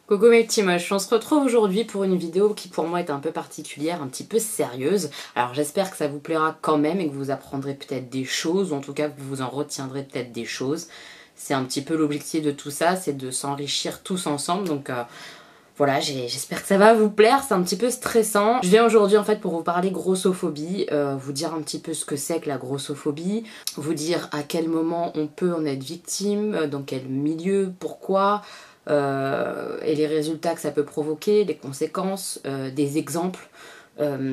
Coucou mes petits moches, on se retrouve aujourd'hui pour une vidéo qui pour moi est un peu particulière, un petit peu sérieuse. Alors j'espère que ça vous plaira quand même et que vous apprendrez peut-être des choses, ou en tout cas que vous en retiendrez peut-être des choses. C'est un petit peu l'objectif de tout ça, c'est de s'enrichir tous ensemble, donc voilà, j'espère que ça va vous plaire, c'est un petit peu stressant. Je viens aujourd'hui en fait pour vous parler grossophobie, vous dire un petit peu ce que c'est que la grossophobie, vous dire à quel moment on peut en être victime, dans quel milieu, pourquoi, et les résultats que ça peut provoquer, les conséquences, des exemples.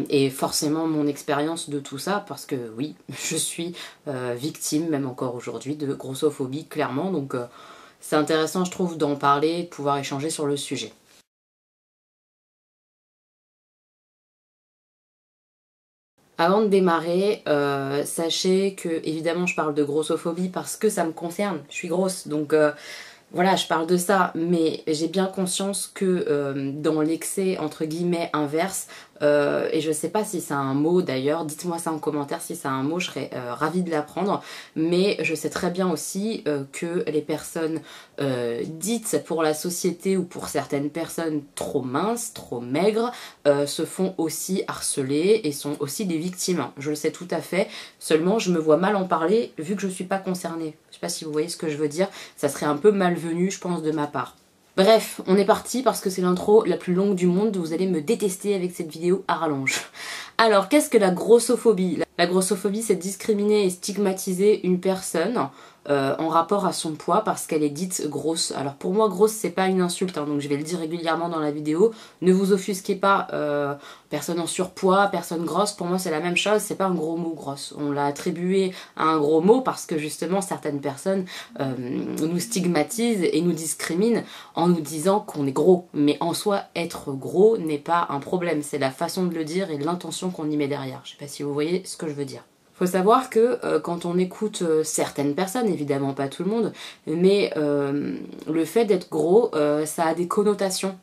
Et forcément mon expérience de tout ça, parce que oui, je suis victime, même encore aujourd'hui, de grossophobie, clairement, donc c'est intéressant je trouve d'en parler, de pouvoir échanger sur le sujet. Avant de démarrer, sachez que évidemment je parle de grossophobie parce que ça me concerne, je suis grosse, donc voilà, je parle de ça, mais j'ai bien conscience que dans l'excès entre guillemets inverse, et je sais pas si c'est un mot d'ailleurs, dites-moi ça en commentaire si c'est un mot, je serais ravie de l'apprendre, mais je sais très bien aussi que les personnes dites pour la société ou pour certaines personnes trop minces, trop maigres, se font aussi harceler et sont aussi des victimes. Je le sais tout à fait, seulement je me vois mal en parler vu que je suis pas concernée. Je sais pas si vous voyez ce que je veux dire, ça serait un peu malvenu je pense de ma part. Bref, on est parti parce que c'est l'intro la plus longue du monde, vous allez me détester avec cette vidéo à rallonge. Alors, qu'est-ce que la grossophobie? La grossophobie, c'est discriminer et stigmatiser une personne en rapport à son poids parce qu'elle est dite grosse. Alors pour moi, grosse, c'est pas une insulte, hein, donc je vais le dire régulièrement dans la vidéo. Ne vous offusquez pas, personne en surpoids, personne grosse, pour moi c'est la même chose, c'est pas un gros mot grosse. On l'a attribué à un gros mot parce que justement certaines personnes nous stigmatisent et nous discriminent en nous disant qu'on est gros. Mais en soi, être gros n'est pas un problème, c'est la façon de le dire et l'intention qu'on y met derrière. Je sais pas si vous voyez ce que je veux dire. Faut savoir que quand on écoute certaines personnes, évidemment pas tout le monde, mais le fait d'être gros, ça a des connotations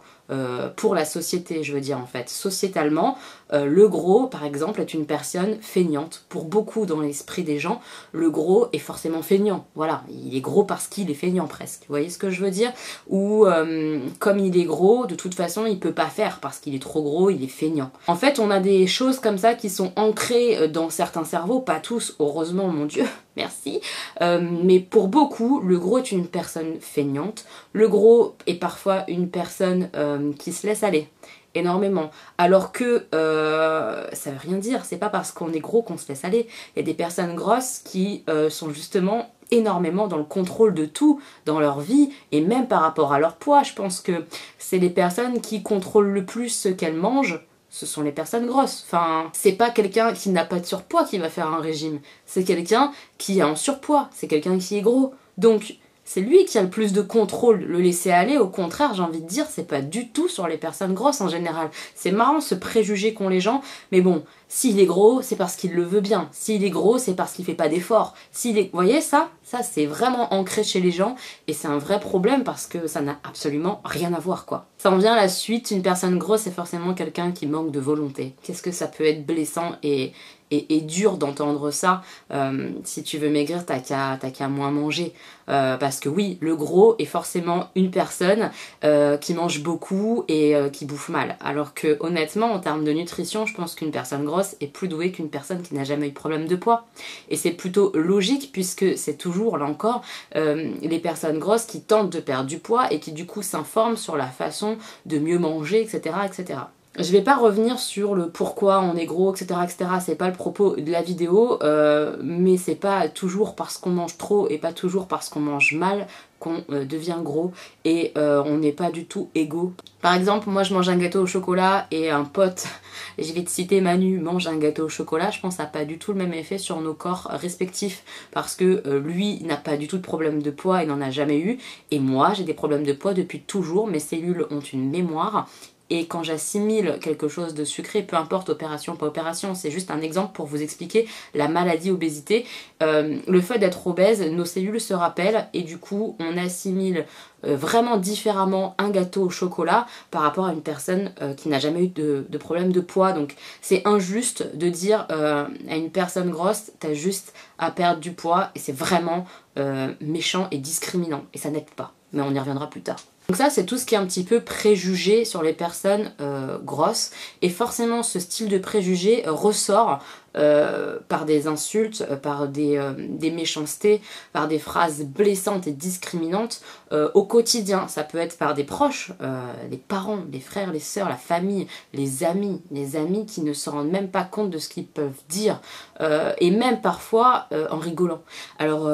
pour la société, je veux dire en fait. Sociétalement, le gros, par exemple, est une personne feignante. Pour beaucoup dans l'esprit des gens, le gros est forcément feignant. Voilà, il est gros parce qu'il est feignant presque. Vous voyez ce que je veux dire? Ou comme il est gros, de toute façon, il peut pas faire parce qu'il est trop gros, il est feignant. En fait, on a des choses comme ça qui sont ancrées dans certains cerveaux, pas tous, heureusement, mon Dieu, merci. Mais pour beaucoup, le gros est une personne feignante. Le gros est parfois une personne qui se laisse aller énormément, alors que ça veut rien dire, c'est pas parce qu'on est gros qu'on se laisse aller. Il y a des personnes grosses qui sont justement énormément dans le contrôle de tout dans leur vie et même par rapport à leur poids. Je pense que c'est les personnes qui contrôlent le plus ce qu'elles mangent, ce sont les personnes grosses. Enfin, c'est pas quelqu'un qui n'a pas de surpoids qui va faire un régime, c'est quelqu'un qui a un surpoids, c'est quelqu'un qui est gros. Donc c'est lui qui a le plus de contrôle, le laisser aller, au contraire, j'ai envie de dire, c'est pas du tout sur les personnes grosses en général. C'est marrant ce préjugé qu'ont les gens, mais bon, s'il est gros, c'est parce qu'il le veut bien. S'il est gros, c'est parce qu'il fait pas d'efforts. S'il est... Vous voyez ça? Ça, c'est vraiment ancré chez les gens, et c'est un vrai problème parce que ça n'a absolument rien à voir, quoi. Ça en vient à la suite, une personne grosse, c'est forcément quelqu'un qui manque de volonté. Qu'est-ce que ça peut être blessant et dur d'entendre ça. Si tu veux maigrir, t'as qu'à moins manger. Parce que oui, le gros est forcément une personne qui mange beaucoup et qui bouffe mal. Alors que honnêtement, en termes de nutrition, je pense qu'une personne grosse est plus douée qu'une personne qui n'a jamais eu de problème de poids. Et c'est plutôt logique puisque c'est toujours, là encore, les personnes grosses qui tentent de perdre du poids et qui du coup s'informent sur la façon de mieux manger, etc., etc. Je vais pas revenir sur le pourquoi on est gros, etc., etc. C'est pas le propos de la vidéo, mais c'est pas toujours parce qu'on mange trop et pas toujours parce qu'on mange mal qu'on devient gros et on n'est pas du tout égaux. Par exemple, moi je mange un gâteau au chocolat et un pote, je vais te citer Manu, mange un gâteau au chocolat, je pense que ça n'a pas du tout le même effet sur nos corps respectifs parce que lui n'a pas du tout de problème de poids et n'en a jamais eu et moi j'ai des problèmes de poids depuis toujours, mes cellules ont une mémoire. Et quand j'assimile quelque chose de sucré, peu importe opération, pas opération, c'est juste un exemple pour vous expliquer la maladie obésité. Le fait d'être obèse, nos cellules se rappellent et du coup on assimile vraiment différemment un gâteau au chocolat par rapport à une personne qui n'a jamais eu de problème de poids. Donc c'est injuste de dire à une personne grosse, t'as juste à perdre du poids et c'est vraiment méchant et discriminant et ça n'aide pas. Mais on y reviendra plus tard. Donc ça, c'est tout ce qui est un petit peu préjugé sur les personnes grosses. Et forcément, ce style de préjugé ressort par des insultes, par des méchancetés, par des phrases blessantes et discriminantes au quotidien. Ça peut être par des proches, les parents, les frères, les sœurs, la famille, les amis qui ne se rendent même pas compte de ce qu'ils peuvent dire, et même parfois en rigolant. Alors...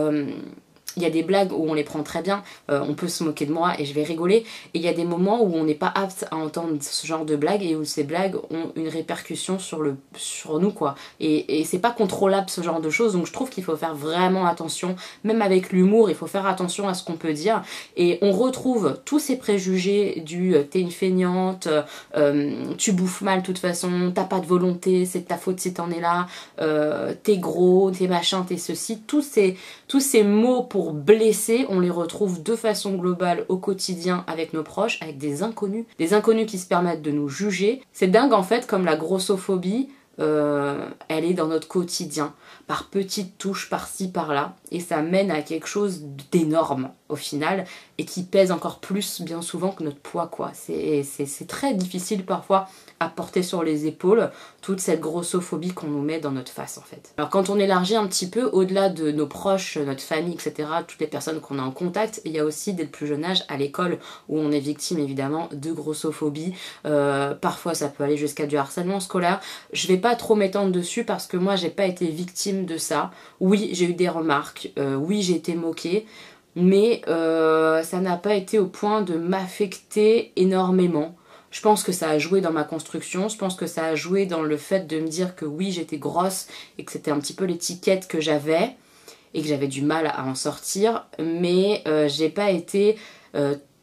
il y a des blagues où on les prend très bien, on peut se moquer de moi et je vais rigoler. Et il y a des moments où on n'est pas apte à entendre ce genre de blagues et où ces blagues ont une répercussion sur nous, quoi. Et c'est pas contrôlable ce genre de choses, donc je trouve qu'il faut faire vraiment attention. Même avec l'humour, il faut faire attention à ce qu'on peut dire. Et on retrouve tous ces préjugés du t'es une feignante, tu bouffes mal de toute façon, t'as pas de volonté, c'est de ta faute si t'en es là, t'es gros, t'es machin, t'es ceci. Tous ces mots pour blesser, on les retrouve de façon globale au quotidien avec nos proches, avec des inconnus qui se permettent de nous juger. C'est dingue en fait comme la grossophobie, elle est dans notre quotidien, par petites touches par-ci par-là, et ça mène à quelque chose d'énorme au final, et qui pèse encore plus bien souvent que notre poids, quoi. C'est très difficile parfois à porter sur les épaules, toute cette grossophobie qu'on nous met dans notre face en fait. Alors quand on élargit un petit peu au-delà de nos proches, notre famille, etc., toutes les personnes qu'on a en contact, il y a aussi dès le plus jeune âge à l'école où on est victime évidemment de grossophobie. Parfois ça peut aller jusqu'à du harcèlement scolaire. Je vais pas trop m'étendre dessus parce que moi j'ai pas été victime de ça. Oui, j'ai eu des remarques, oui j'ai été moquée, mais ça n'a pas été au point de m'affecter énormément. Je pense que ça a joué dans ma construction, je pense que ça a joué dans le fait de me dire que oui, j'étais grosse et que c'était un petit peu l'étiquette que j'avais et que j'avais du mal à en sortir, mais j'ai pas été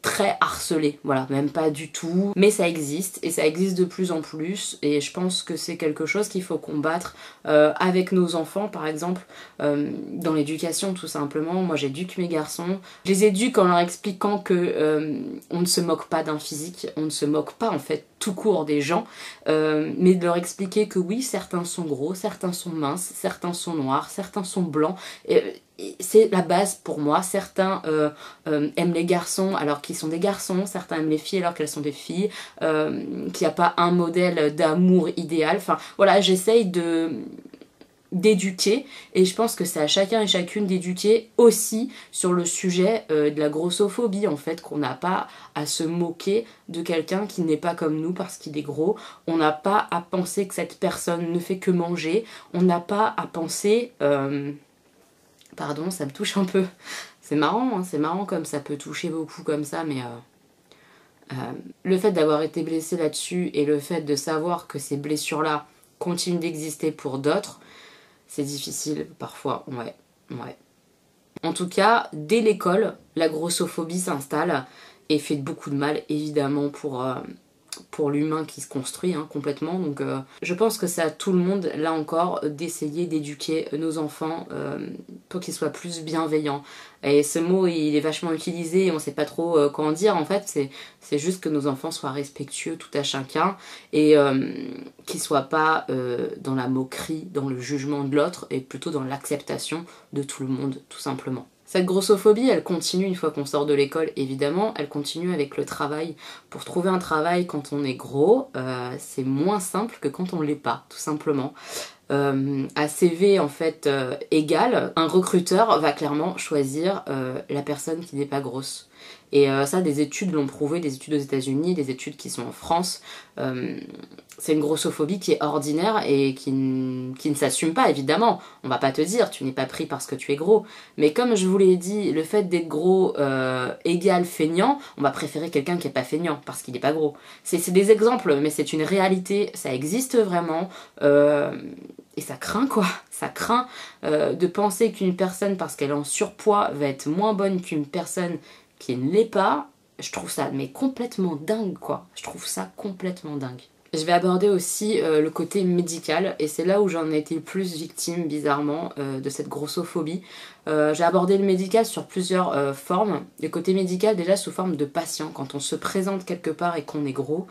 très harcelée, voilà, même pas du tout, mais ça existe et ça existe de plus en plus et je pense que c'est quelque chose qu'il faut combattre avec nos enfants par exemple, dans l'éducation tout simplement. Moi j'éduque mes garçons, je les éduque en leur expliquant que on ne se moque pas d'un physique, on ne se moque pas en fait tout court des gens, mais de leur expliquer que oui, certains sont gros, certains sont minces, certains sont noirs, certains sont blancs, c'est la base pour moi. Certains aiment les garçons alors qu'ils sont des garçons, certains aiment les filles alors qu'elles sont des filles, qu'il n'y a pas un modèle d'amour idéal. Enfin voilà, j'essaye d'éduquer et je pense que c'est à chacun et chacune d'éduquer aussi sur le sujet de la grossophobie en fait, qu'on n'a pas à se moquer de quelqu'un qui n'est pas comme nous parce qu'il est gros, on n'a pas à penser que cette personne ne fait que manger, on n'a pas à penser pardon, ça me touche un peu, c'est marrant, hein, c'est marrant comme ça peut toucher beaucoup comme ça, mais le fait d'avoir été blessée là-dessus et le fait de savoir que ces blessures-là continuent d'exister pour d'autres, c'est difficile parfois, ouais. En tout cas, dès l'école, la grossophobie s'installe et fait beaucoup de mal, évidemment, pour l'humain qui se construit complètement. Donc je pense que c'est à tout le monde, là encore, d'essayer d'éduquer nos enfants pour qu'ils soient plus bienveillants. Et ce mot, il est vachement utilisé et on sait pas trop quoi en dire. En fait, c'est juste que nos enfants soient respectueux tout à chacun et qu'ils soient pas dans la moquerie, dans le jugement de l'autre et plutôt dans l'acceptation de tout le monde, tout simplement. Cette grossophobie, elle continue une fois qu'on sort de l'école, évidemment, elle continue avec le travail. Pour trouver un travail quand on est gros, c'est moins simple que quand on l'est pas, tout simplement. À CV en fait égal, un recruteur va clairement choisir la personne qui n'est pas grosse. Et ça, des études l'ont prouvé, des études aux États-Unis, des études qui sont en France. C'est une grossophobie qui est ordinaire et qui ne s'assume pas, évidemment. On va pas te dire, tu n'es pas pris parce que tu es gros. Mais comme je vous l'ai dit, le fait d'être gros égale feignant, on va préférer quelqu'un qui est pas feignant parce qu'il n'est pas gros. C'est des exemples, mais c'est une réalité, ça existe vraiment. Et ça craint quoi, ça craint de penser qu'une personne, parce qu'elle est en surpoids, va être moins bonne qu'une personne qui ne l'est pas. Je trouve ça mais complètement dingue quoi, je trouve ça complètement dingue. Je vais aborder aussi le côté médical et c'est là où j'en ai été le plus victime bizarrement de cette grossophobie. J'ai abordé le médical sur plusieurs formes. Le côté médical déjà sous forme de patient, quand on se présente quelque part et qu'on est gros.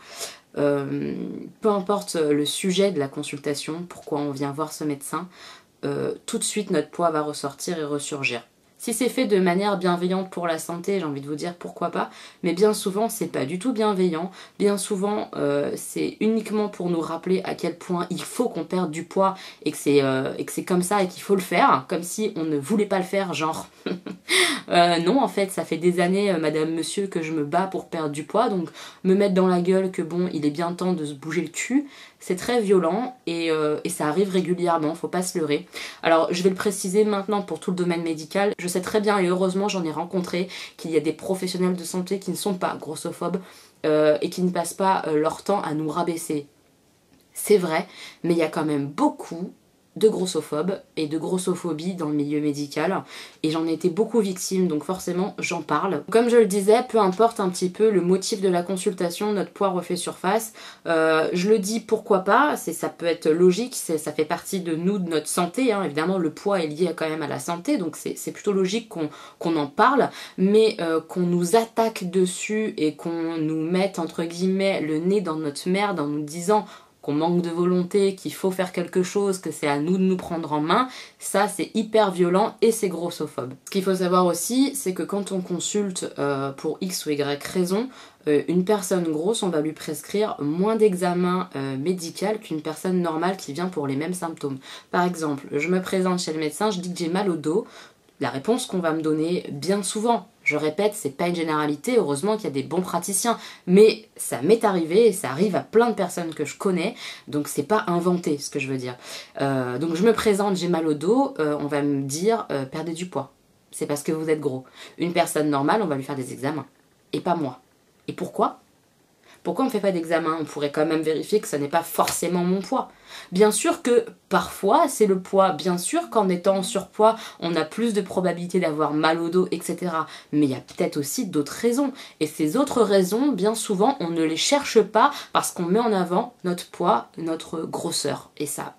Peu importe le sujet de la consultation, pourquoi on vient voir ce médecin, tout de suite notre poids va ressortir et ressurgir. Si c'est fait de manière bienveillante pour la santé, j'ai envie de vous dire pourquoi pas, mais bien souvent c'est pas du tout bienveillant, bien souvent c'est uniquement pour nous rappeler à quel point il faut qu'on perde du poids et que c'est comme ça et qu'il faut le faire, comme si on ne voulait pas le faire, genre non, en fait ça fait des années madame monsieur que je me bats pour perdre du poids, donc me mettre dans la gueule que bon il est bien temps de se bouger le cul, c'est très violent et ça arrive régulièrement, faut pas se leurrer. Alors je vais le préciser maintenant pour tout le domaine médical, je sais très bien et heureusement j'en ai rencontré qu'il y a des professionnels de santé qui ne sont pas grossophobes et qui ne passent pas leur temps à nous rabaisser. C'est vrai, mais il y a quand même beaucoup de grossophobes et de grossophobie dans le milieu médical et j'en ai été beaucoup victime, donc forcément j'en parle. Comme je le disais, peu importe un petit peu le motif de la consultation, notre poids refait surface. Je le dis pourquoi pas, ça peut être logique, ça fait partie de nous, de notre santé, hein. Évidemment le poids est lié quand même à la santé, donc c'est plutôt logique qu'on en parle, mais qu'on nous attaque dessus et qu'on nous mette entre guillemets le nez dans notre merde en nous disant qu'on manque de volonté, qu'il faut faire quelque chose, que c'est à nous de nous prendre en main, ça c'est hyper violent et c'est grossophobe. Ce qu'il faut savoir aussi, c'est que quand on consulte pour X ou Y raison, une personne grosse, on va lui prescrire moins d'examens médicaux qu'une personne normale qui vient pour les mêmes symptômes. Par exemple, je me présente chez le médecin, je dis que j'ai mal au dos, la réponse qu'on va me donner bien souvent, je répète, c'est pas une généralité, heureusement qu'il y a des bons praticiens, mais ça m'est arrivé et ça arrive à plein de personnes que je connais, donc c'est pas inventé ce que je veux dire. Donc je me présente, j'ai mal au dos, on va me dire perdez du poids, c'est parce que vous êtes gros. Une personne normale, on va lui faire des examens, et pas moi. Et pourquoi ? Pourquoi on ne fait pas d'examen? On pourrait quand même vérifier que ce n'est pas forcément mon poids. Bien sûr que parfois c'est le poids, bien sûr qu'en étant en surpoids, on a plus de probabilité d'avoir mal au dos, etc. Mais il y a peut-être aussi d'autres raisons. Et ces autres raisons, bien souvent, on ne les cherche pas parce qu'on met en avant notre poids, notre grosseur. Et ça,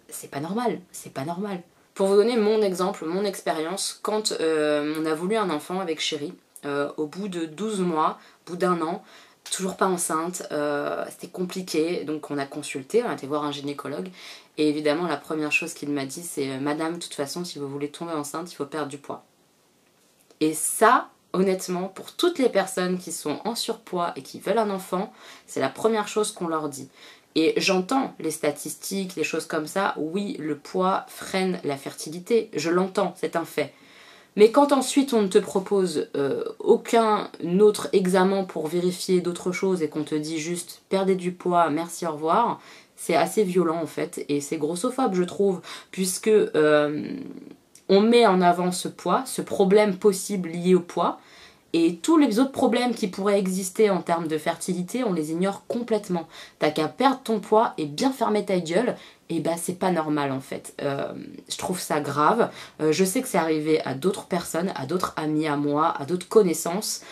c'est pas normal, c'est pas normal. Pour vous donner mon exemple, mon expérience, quand on a voulu un enfant avec Chéri, au bout de 12 mois, au bout d'un an, toujours pas enceinte, c'était compliqué, donc on a consulté, on a été voir un gynécologue, et évidemment la première chose qu'il m'a dit c'est Madame, de toute façon si vous voulez tomber enceinte, il faut perdre du poids. Et ça, honnêtement, pour toutes les personnes qui sont en surpoids et qui veulent un enfant, c'est la première chose qu'on leur dit. Et j'entends les statistiques, les choses comme ça, oui, le poids freine la fertilité, je l'entends, c'est un fait. Mais quand ensuite on ne te propose aucun autre examen pour vérifier d'autres choses et qu'on te dit juste perdez du poids, merci, au revoir, c'est assez violent en fait et c'est grossophobe je trouve, puisque on met en avant ce poids, ce problème possible lié au poids, et tous les autres problèmes qui pourraient exister en termes de fertilité, on les ignore complètement. T'as qu'à perdre ton poids et bien fermer ta gueule, et bah c'est pas normal en fait. Je trouve ça grave. Je sais que c'est arrivé à d'autres personnes, à d'autres amis à moi, à d'autres connaissances.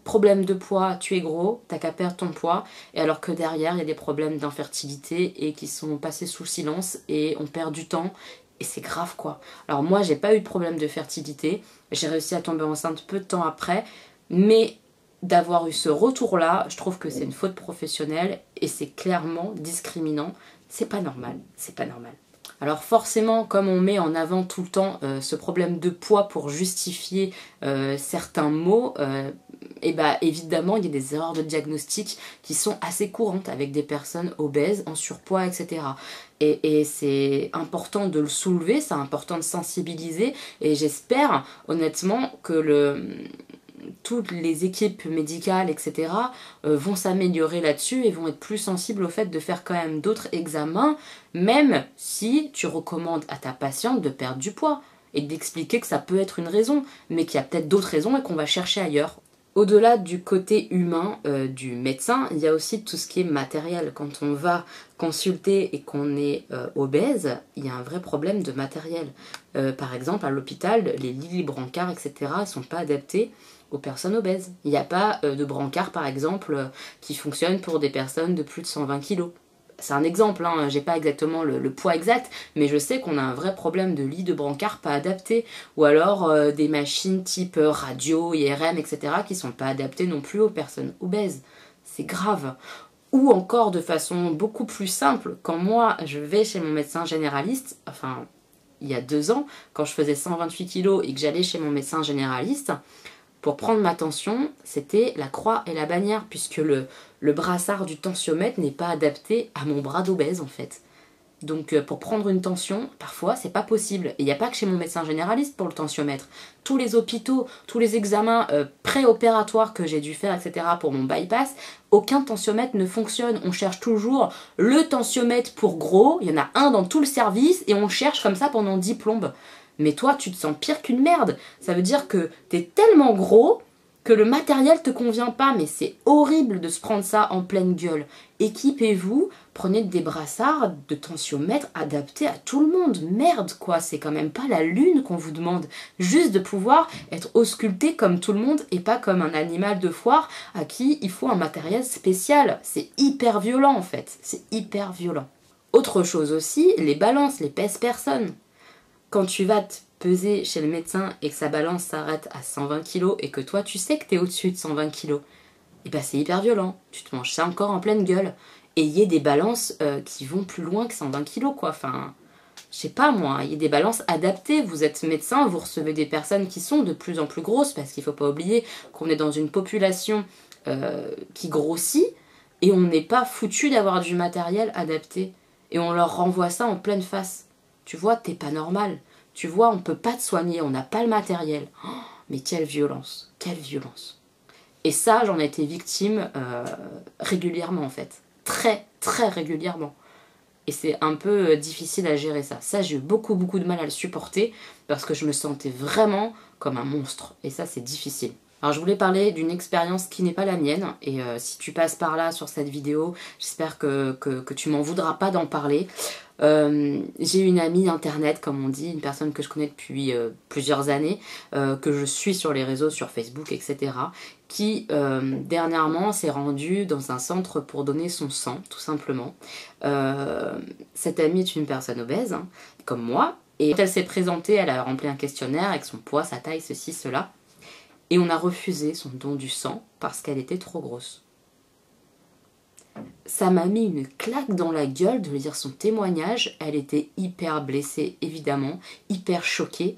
Problème de poids, tu es gros, t'as qu'à perdre ton poids, et alors que derrière il y a des problèmes d'infertilité et qui sont passés sous silence et on perd du temps. Et c'est grave quoi. Alors moi j'ai pas eu de problème de fertilité, j'ai réussi à tomber enceinte peu de temps après, mais d'avoir eu ce retour là, je trouve que c'est une faute professionnelle et c'est clairement discriminant. C'est pas normal, c'est pas normal. Alors forcément, comme on met en avant tout le temps ce problème de poids pour justifier certains mots, et bah évidemment il y a des erreurs de diagnostic qui sont assez courantes avec des personnes obèses, en surpoids, etc. Et c'est important de le soulever, c'est important de sensibiliser, et j'espère honnêtement que toutes les équipes médicales, etc., vont s'améliorer là-dessus et vont être plus sensibles au fait de faire quand même d'autres examens, même si tu recommandes à ta patiente de perdre du poids et d'expliquer que ça peut être une raison, mais qu'il y a peut-être d'autres raisons et qu'on va chercher ailleurs. Au-delà du côté humain du médecin, il y a aussi tout ce qui est matériel. Quand on va consulter et qu'on est obèse, il y a un vrai problème de matériel. Par exemple, à l'hôpital, les lits brancards, etc., ne sont pas adaptés aux personnes obèses. Il n'y a pas de brancard, par exemple, qui fonctionne pour des personnes de plus de 120 kg. C'est un exemple, hein, j'ai pas exactement le poids exact, mais je sais qu'on a un vrai problème de lit de brancard pas adapté, ou alors des machines type radio, IRM, etc. qui sont pas adaptées non plus aux personnes obèses. C'est grave. Ou encore de façon beaucoup plus simple, quand moi je vais chez mon médecin généraliste, enfin il y a 2 ans, quand je faisais 128 kilos et que j'allais chez mon médecin généraliste, pour prendre ma tension, c'était la croix et la bannière, puisque le brassard du tensiomètre n'est pas adapté à mon bras d'obèse en fait. Donc pour prendre une tension, parfois c'est pas possible. Et il n'y a pas que chez mon médecin généraliste pour le tensiomètre. Tous les hôpitaux, tous les examens préopératoires que j'ai dû faire, etc. pour mon bypass, aucun tensiomètre ne fonctionne. On cherche toujours le tensiomètre pour gros, il y en a un dans tout le service et on cherche comme ça pendant 10 plombes. Mais toi tu te sens pire qu'une merde. Ça veut dire que t'es tellement gros que le matériel te convient pas, mais c'est horrible de se prendre ça en pleine gueule. Équipez-vous, prenez des brassards de tensiomètre adaptés à tout le monde. Merde quoi, c'est quand même pas la lune qu'on vous demande. Juste de pouvoir être ausculté comme tout le monde et pas comme un animal de foire à qui il faut un matériel spécial. C'est hyper violent en fait, c'est hyper violent. Autre chose aussi, les balances, les pèse personne. Quand tu vas te peser chez le médecin et que sa balance s'arrête à 120 kg et que toi tu sais que t'es au-dessus de 120 kg, et ben c'est hyper violent. Tu te manges ça encore en pleine gueule. Et il y a des balances qui vont plus loin que 120 kg quoi. Enfin, je sais pas moi, il y a des balances adaptées. Vous êtes médecin, vous recevez des personnes qui sont de plus en plus grosses parce qu'il faut pas oublier qu'on est dans une population qui grossit et on n'est pas foutu d'avoir du matériel adapté. Et on leur renvoie ça en pleine face. Tu vois, t'es pas normal. Tu vois, on peut pas te soigner, on n'a pas le matériel. Oh, mais quelle violence, quelle violence. Et ça, j'en ai été victime régulièrement en fait. Très, très régulièrement. Et c'est un peu difficile à gérer ça. Ça, j'ai eu beaucoup, beaucoup de mal à le supporter parce que je me sentais vraiment comme un monstre. Et ça, c'est difficile. Alors, je voulais parler d'une expérience qui n'est pas la mienne. Et si tu passes par là sur cette vidéo, j'espère que tu m'en voudras pas d'en parler. J'ai une amie internet, comme on dit, une personne que je connais depuis plusieurs années, que je suis sur les réseaux, sur Facebook, etc., qui dernièrement s'est rendue dans un centre pour donner son sang, tout simplement. Cette amie est une personne obèse, hein, comme moi, et quand elle s'est présentée, elle a rempli un questionnaire avec son poids, sa taille, ceci, cela, et on a refusé son don du sang parce qu'elle était trop grosse. Ça m'a mis une claque dans la gueule de lire son témoignage. Elle était hyper blessée, évidemment, hyper choquée,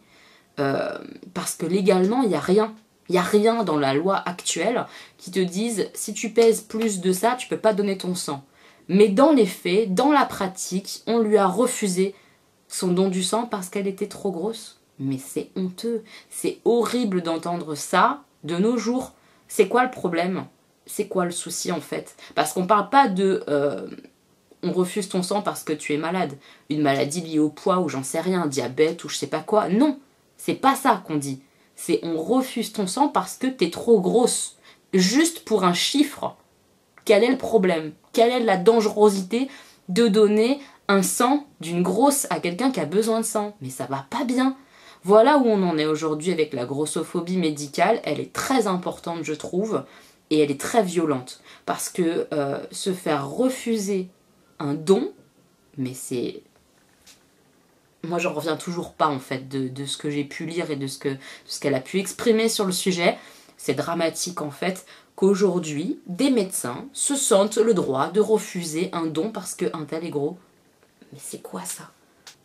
parce que légalement, il n'y a rien. Il n'y a rien dans la loi actuelle qui te dise si tu pèses plus de ça, tu peux pas donner ton sang. Mais dans les faits, dans la pratique, on lui a refusé son don du sang parce qu'elle était trop grosse. Mais c'est honteux, c'est horrible d'entendre ça de nos jours. C'est quoi le problème ? C'est quoi le souci en fait? Parce qu'on parle pas de on refuse ton sang parce que tu es malade, une maladie liée au poids ou j'en sais rien, un diabète ou je sais pas quoi. Non, c'est pas ça qu'on dit. C'est on refuse ton sang parce que t'es trop grosse. Juste pour un chiffre. Quel est le problème? Quelle est la dangerosité de donner un sang d'une grosse à quelqu'un qui a besoin de sang? Mais ça va pas bien. Voilà où on en est aujourd'hui avec la grossophobie médicale. Elle est très importante, je trouve. Et elle est très violente. Parce que se faire refuser un don, mais c'est... Moi, j'en reviens toujours pas, en fait, de ce que j'ai pu lire et de ce qu'elle a pu exprimer sur le sujet. C'est dramatique, en fait, qu'aujourd'hui, des médecins se sentent le droit de refuser un don parce qu'un tel est gros. Mais c'est quoi ça?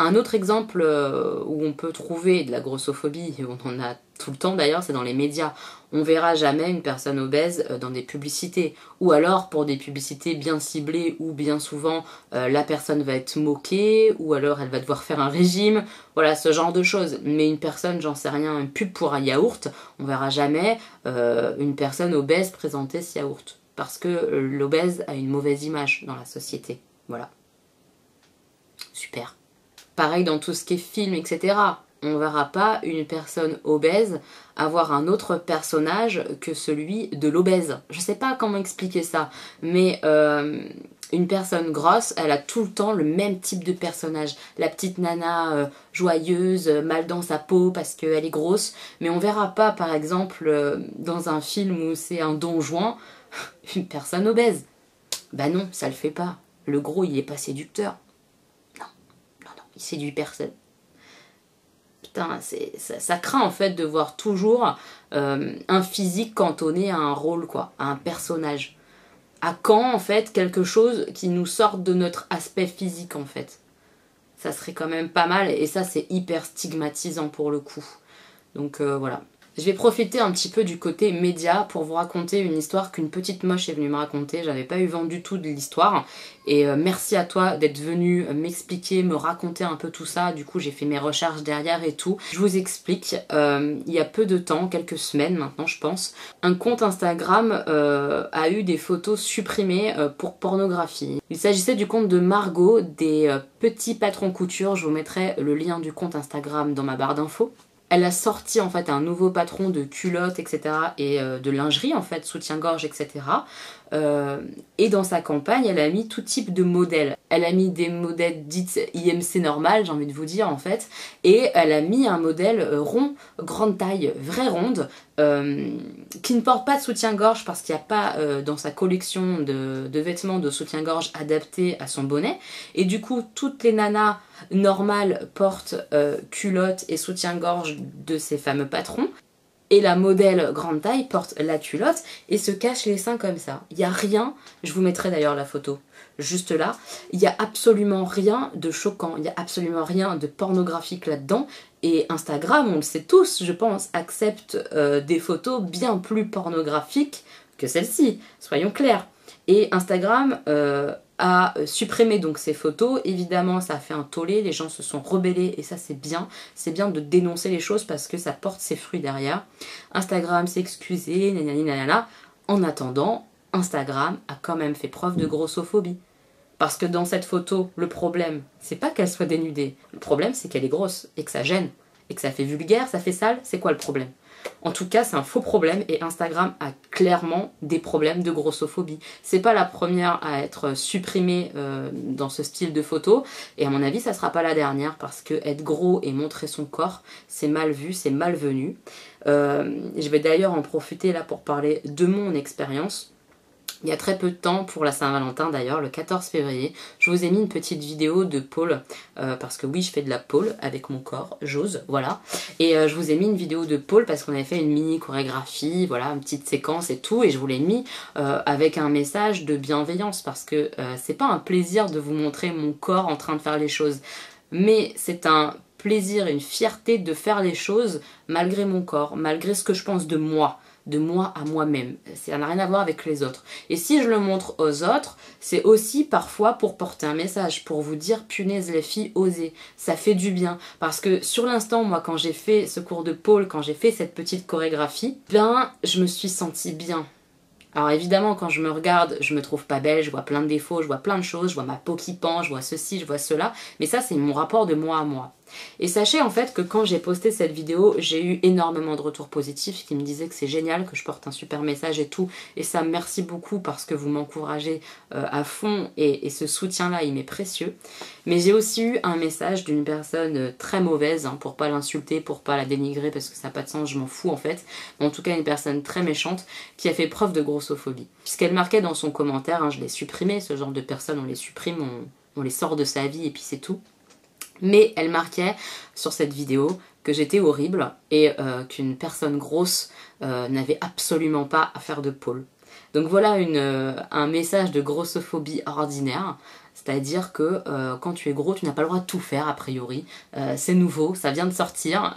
Un autre exemple où on peut trouver de la grossophobie, et on en a tout le temps d'ailleurs, c'est dans les médias. On verra jamais une personne obèse dans des publicités. Ou alors pour des publicités bien ciblées où bien souvent la personne va être moquée, ou alors elle va devoir faire un régime. Voilà, ce genre de choses. Mais une personne, j'en sais rien, une pub pour un yaourt, on verra jamais une personne obèse présenter ce yaourt. Parce que l'obèse a une mauvaise image dans la société. Voilà. Super. Pareil dans tout ce qui est film, etc. On ne verra pas une personne obèse avoir un autre personnage que celui de l'obèse. Je ne sais pas comment expliquer ça, mais une personne grosse, elle a tout le temps le même type de personnage. La petite nana joyeuse, mal dans sa peau parce qu'elle est grosse, mais on verra pas, par exemple, dans un film où c'est un Don Juan, une personne obèse. Bah non, ça le fait pas. Le gros, il est pas séducteur. Il séduit personne. Putain, ça craint en fait de voir toujours un physique cantonné à un rôle, quoi, à un personnage. À quand en fait quelque chose qui nous sorte de notre aspect physique en fait? Ça serait quand même pas mal et ça c'est hyper stigmatisant pour le coup. Donc voilà. Je vais profiter un petit peu du côté média pour vous raconter une histoire qu'une petite moche est venue me raconter. J'avais pas eu vent du tout de l'histoire. Et merci à toi d'être venu m'expliquer, me raconter un peu tout ça. Du coup, j'ai fait mes recherches derrière et tout. Je vous explique. Il y a peu de temps, quelques semaines maintenant, je pense, un compte Instagram a eu des photos supprimées pour pornographie. Il s'agissait du compte de Margot, des petits patrons couture. Je vous mettrai le lien du compte Instagram dans ma barre d'infos. Elle a sorti en fait un nouveau patron de culottes, etc. et de lingerie en fait, soutien-gorge, etc. Et dans sa campagne, elle a mis tout type de modèles. Elle a mis des modèles dites IMC normales, j'ai envie de vous dire en fait, et elle a mis un modèle rond, grande taille, vraie ronde, qui ne porte pas de soutien-gorge parce qu'il n'y a pas dans sa collection de vêtements de soutien-gorge adaptés à son bonnet. Et du coup, toutes les nanas normales portent culottes et soutien-gorge de ces fameux patrons. Et la modèle grande taille porte la culotte et se cache les seins comme ça. Il n'y a rien, je vous mettrai d'ailleurs la photo juste là, il n'y a absolument rien de choquant, il n'y a absolument rien de pornographique là-dedans. Et Instagram, on le sait tous, je pense, accepte des photos bien plus pornographiques que celle-ci, soyons clairs. Et Instagram a supprimé donc ces photos. Évidemment, ça a fait un tollé, les gens se sont rebellés et ça c'est bien de dénoncer les choses parce que ça porte ses fruits derrière. Instagram s'est excusé, nanani nanana. En attendant, Instagram a quand même fait preuve de grossophobie. Parce que dans cette photo, le problème, c'est pas qu'elle soit dénudée. Le problème, c'est qu'elle est grosse et que ça gêne. Et que ça fait vulgaire, ça fait sale. C'est quoi le problème? En tout cas, c'est un faux problème et Instagram a clairement des problèmes de grossophobie. C'est pas la première à être supprimée dans ce style de photo et à mon avis, ça sera pas la dernière parce que être gros et montrer son corps, c'est mal vu, c'est malvenu. Je vais d'ailleurs en profiter là pour parler de mon expérience. Il y a très peu de temps, pour la Saint-Valentin d'ailleurs, le 14 février, je vous ai mis une petite vidéo de pole, parce que oui, je fais de la pole avec mon corps, j'ose, voilà. Et je vous ai mis une vidéo de pole parce qu'on avait fait une mini chorégraphie, voilà, une petite séquence et tout, et je vous l'ai mis avec un message de bienveillance, parce que c'est pas un plaisir de vous montrer mon corps en train de faire les choses, mais c'est un plaisir, une fierté de faire les choses malgré mon corps, malgré ce que je pense de moi à moi-même. Ça n'a rien à voir avec les autres. Et si je le montre aux autres, c'est aussi parfois pour porter un message, pour vous dire punaise les filles, osez. Ça fait du bien. Parce que sur l'instant, moi quand j'ai fait ce cours de pole, quand j'ai fait cette petite chorégraphie, ben je me suis sentie bien. Alors évidemment, quand je me regarde, je me trouve pas belle, je vois plein de défauts, je vois plein de choses, je vois ma peau qui pend, je vois ceci, je vois cela, mais ça c'est mon rapport de moi à moi. Et sachez en fait que quand j'ai posté cette vidéo, j'ai eu énormément de retours positifs qui me disaient que c'est génial, que je porte un super message et tout, et ça merci beaucoup parce que vous m'encouragez à fond et ce soutien-là il m'est précieux. Mais j'ai aussi eu un message d'une personne très mauvaise, hein, pour pas l'insulter, pour pas la dénigrer parce que ça n'a pas de sens, je m'en fous en fait, mais en tout cas une personne très méchante qui a fait preuve de grossophobie. Puisqu'elle marquait dans son commentaire, hein, je l'ai supprimé, ce genre de personnes on les supprime, on les sort de sa vie et puis c'est tout. Mais elle marquait sur cette vidéo que j'étais horrible et qu'une personne grosse n'avait absolument pas à faire de pole. Donc voilà un message de grossophobie ordinaire, c'est-à-dire que quand tu es gros, tu n'as pas le droit de tout faire a priori. C'est nouveau, ça vient de sortir,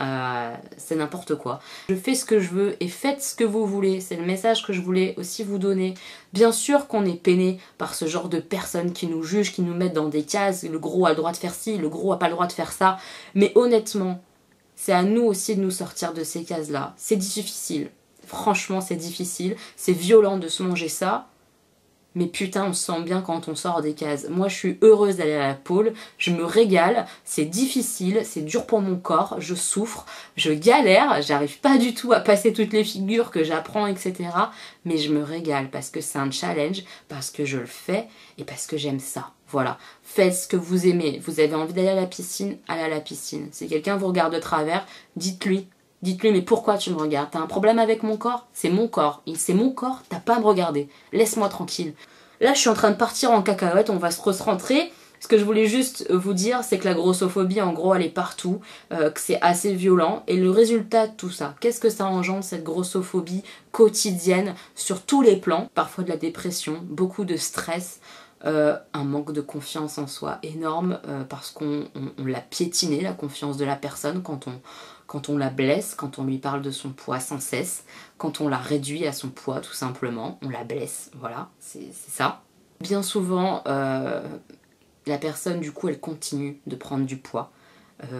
c'est n'importe quoi. Je fais ce que je veux et faites ce que vous voulez, c'est le message que je voulais aussi vous donner. Bien sûr qu'on est peiné par ce genre de personnes qui nous jugent, qui nous mettent dans des cases, le gros a le droit de faire ci, le gros a pas le droit de faire ça, mais honnêtement, c'est à nous aussi de nous sortir de ces cases-là. C'est difficile, franchement c'est difficile, c'est violent de se manger ça, mais putain on se sent bien quand on sort des cases. Moi je suis heureuse d'aller à la pole, je me régale, c'est difficile, c'est dur pour mon corps, je souffre, je galère, j'arrive pas du tout à passer toutes les figures que j'apprends, etc. Mais je me régale parce que c'est un challenge, parce que je le fais et parce que j'aime ça. Voilà, faites ce que vous aimez. Vous avez envie d'aller à la piscine, allez à la piscine. Si quelqu'un vous regarde de travers, dites-lui. Dites-lui, mais pourquoi tu me regardes? T'as un problème avec mon corps? C'est mon corps. C'est mon corps, t'as pas à me regarder. Laisse-moi tranquille. Là, je suis en train de partir en cacahuète, on va se rentrer. Ce que je voulais juste vous dire, c'est que la grossophobie, en gros, elle est partout, que c'est assez violent. Et le résultat de tout ça, qu'est-ce que ça engendre, cette grossophobie quotidienne, sur tous les plans? Parfois de la dépression, beaucoup de stress, un manque de confiance en soi énorme parce qu'on l'a piétiné, la confiance de la personne, quand on la blesse, quand on lui parle de son poids sans cesse, quand on la réduit à son poids tout simplement, on la blesse, voilà, c'est ça. Bien souvent, la personne du coup elle continue de prendre du poids.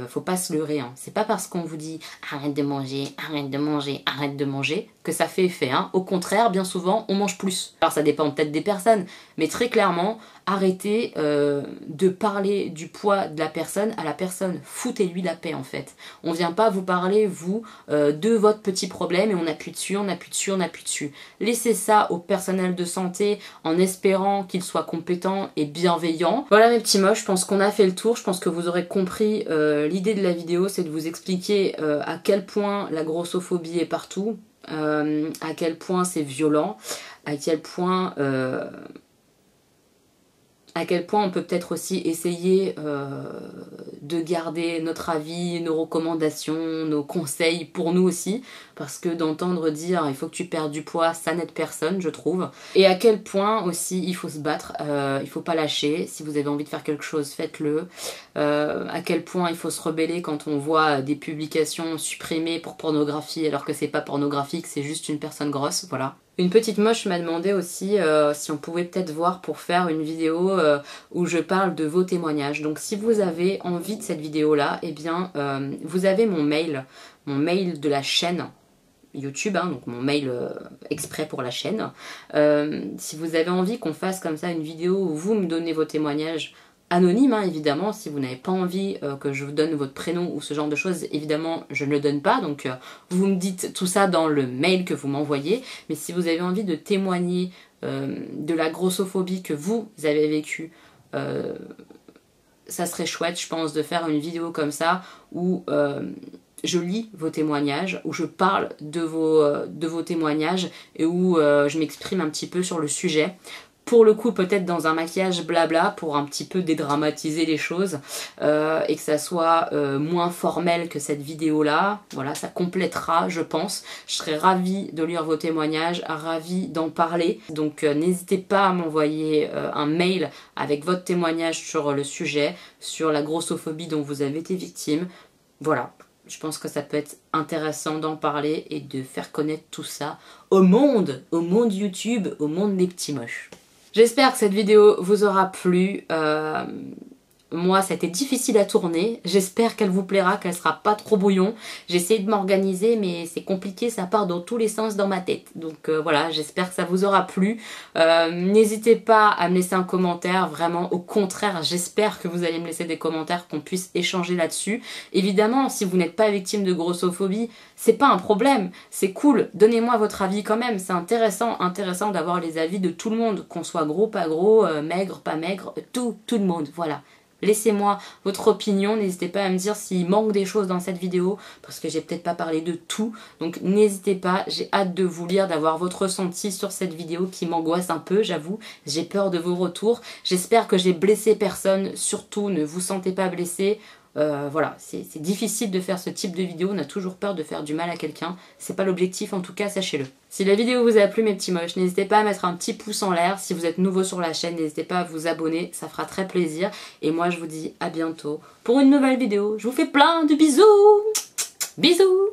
Faut pas se leurrer, hein. C'est pas parce qu'on vous dit arrête de manger, arrête de manger, arrête de manger que ça fait effet, hein. Au contraire, bien souvent, on mange plus. Alors ça dépend peut-être des personnes, mais très clairement, arrêtez de parler du poids de la personne à la personne. Foutez-lui la paix en fait. On vient pas vous parler, vous, de votre petit problème et on appuie dessus, on appuie dessus, on appuie dessus. Laissez ça au personnel de santé en espérant qu'il soit compétent et bienveillant. Voilà mes petits moches, je pense qu'on a fait le tour, je pense que vous aurez compris l'idée de la vidéo, c'est de vous expliquer à quel point la grossophobie est partout, à quel point c'est violent, à quel point on peut peut-être aussi essayer de garder notre avis, nos recommandations, nos conseils pour nous aussi, parce que d'entendre dire il faut que tu perdes du poids, ça n'aide personne, je trouve. Et à quel point aussi il faut se battre, il faut pas lâcher, si vous avez envie de faire quelque chose, faites-le. À quel point il faut se rebeller quand on voit des publications supprimées pour pornographie alors que c'est pas pornographique, c'est juste une personne grosse, voilà. Une petite moche m'a demandé aussi si on pouvait peut-être voir pour faire une vidéo où je parle de vos témoignages. Donc si vous avez envie de cette vidéo-là, eh bien vous avez mon mail de la chaîne YouTube, hein, donc mon mail exprès pour la chaîne. Si vous avez envie qu'on fasse comme ça une vidéo où vous me donnez vos témoignages, anonyme hein, évidemment, si vous n'avez pas envie que je vous donne votre prénom ou ce genre de choses, évidemment je ne le donne pas, donc vous me dites tout ça dans le mail que vous m'envoyez, mais si vous avez envie de témoigner de la grossophobie que vous avez vécue, ça serait chouette je pense de faire une vidéo comme ça où je lis vos témoignages, où je parle de vos témoignages et où je m'exprime un petit peu sur le sujet. Pour le coup, peut-être dans un maquillage blabla pour un petit peu dédramatiser les choses et que ça soit moins formel que cette vidéo-là. Voilà, ça complétera, je pense. Je serais ravie de lire vos témoignages, ravie d'en parler. Donc n'hésitez pas à m'envoyer un mail avec votre témoignage sur le sujet, sur la grossophobie dont vous avez été victime. Voilà. Je pense que ça peut être intéressant d'en parler et de faire connaître tout ça au monde YouTube, au monde des petits moches. J'espère que cette vidéo vous aura plu. Moi, c'était difficile à tourner. J'espère qu'elle vous plaira, qu'elle sera pas trop brouillon. J'ai essayé de m'organiser, mais c'est compliqué, ça part dans tous les sens dans ma tête. Donc voilà, j'espère que ça vous aura plu. N'hésitez pas à me laisser un commentaire, vraiment, au contraire, j'espère que vous allez me laisser des commentaires, qu'on puisse échanger là-dessus. Évidemment, si vous n'êtes pas victime de grossophobie, c'est pas un problème, c'est cool. Donnez-moi votre avis quand même, c'est intéressant d'avoir les avis de tout le monde, qu'on soit gros, pas gros, maigre, pas maigre, tout le monde, voilà. Laissez-moi votre opinion, n'hésitez pas à me dire s'il manque des choses dans cette vidéo, parce que j'ai peut-être pas parlé de tout, donc n'hésitez pas, j'ai hâte de vous lire, d'avoir votre ressenti sur cette vidéo qui m'angoisse un peu, j'avoue, j'ai peur de vos retours, j'espère que j'ai blessé personne, surtout ne vous sentez pas blessé. Voilà, c'est difficile de faire ce type de vidéo, on a toujours peur de faire du mal à quelqu'un, c'est pas l'objectif en tout cas, sachez-le. Si la vidéo vous a plu mes petits moches, n'hésitez pas à mettre un petit pouce en l'air, si vous êtes nouveau sur la chaîne, n'hésitez pas à vous abonner, ça fera très plaisir, et moi je vous dis à bientôt pour une nouvelle vidéo, je vous fais plein de bisous, bisous.